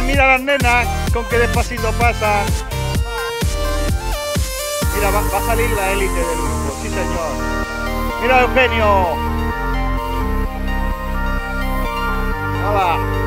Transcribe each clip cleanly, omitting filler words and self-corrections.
Mira las nenas, con qué despacito pasan. Mira, va a salir la élite del grupo, sí señor. Mira a Eugenio. ¡Hala!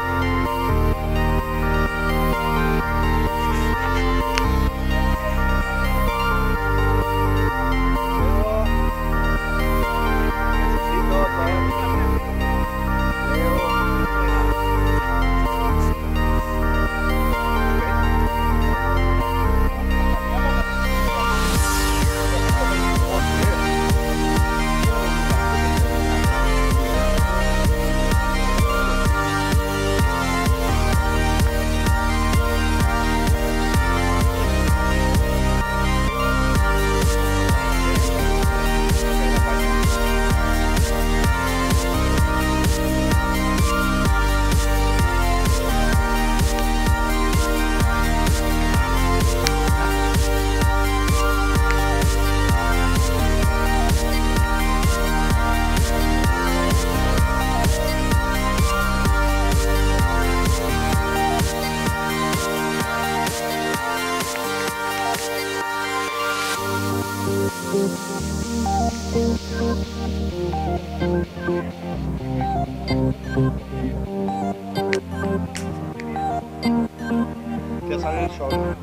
Ya sale el sol.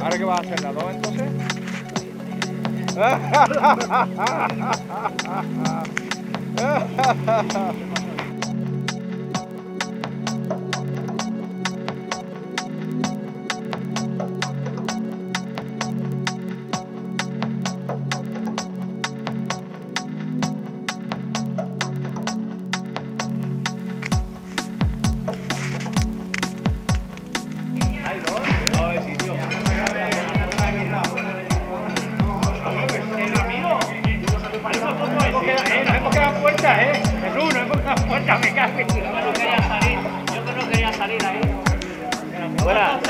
¿Ahora qué vas a hacer? ¿La 2 entonces? Buenas.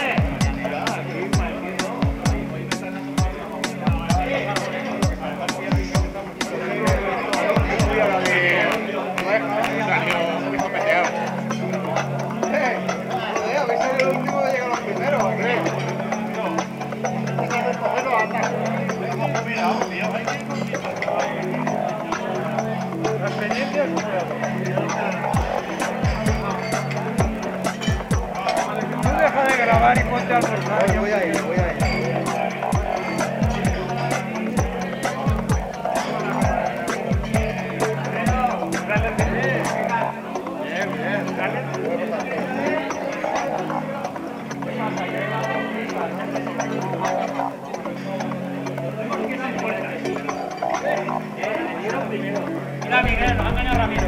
Deja de grabar y ponte a almorzar. Voy a ir. Mira, Miguel, nos han engañado Ramiro.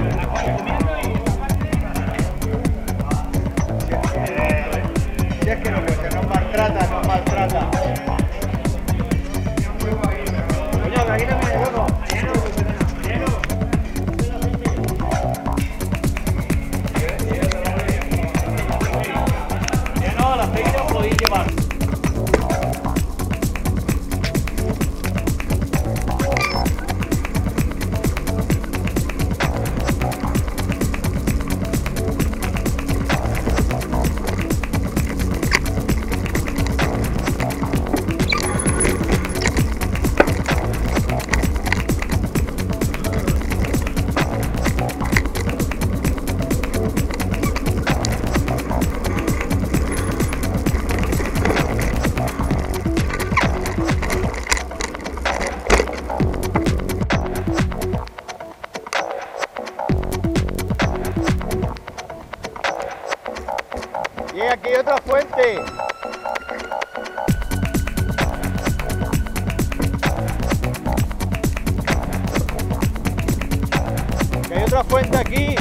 Si es que no, que nos maltrata. Coño, que aquí también hay uno. No, las pequeñas podéis llevar. Y aquí hay otra fuente. Que hay otra fuente aquí.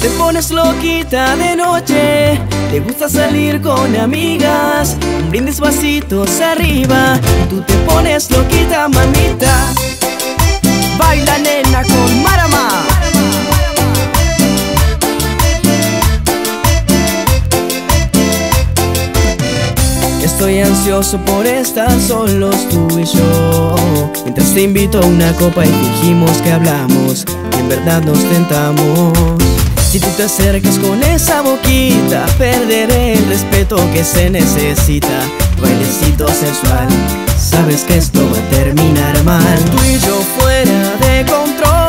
Te pones loquita de noche, te gusta salir con amigas, un brindis vasitos arriba, tú te pones loquita, mamita. Baila nena con Marama. Estoy ansioso por estar solos tú y yo, mientras te invito a una copa y fingimos que hablamos y en verdad nos tentamos. Si tú te acercas con esa boquita, perderé el respeto que se necesita. Bailecito sensual, sabes que esto va a terminar mal. Tú y yo fuera de control,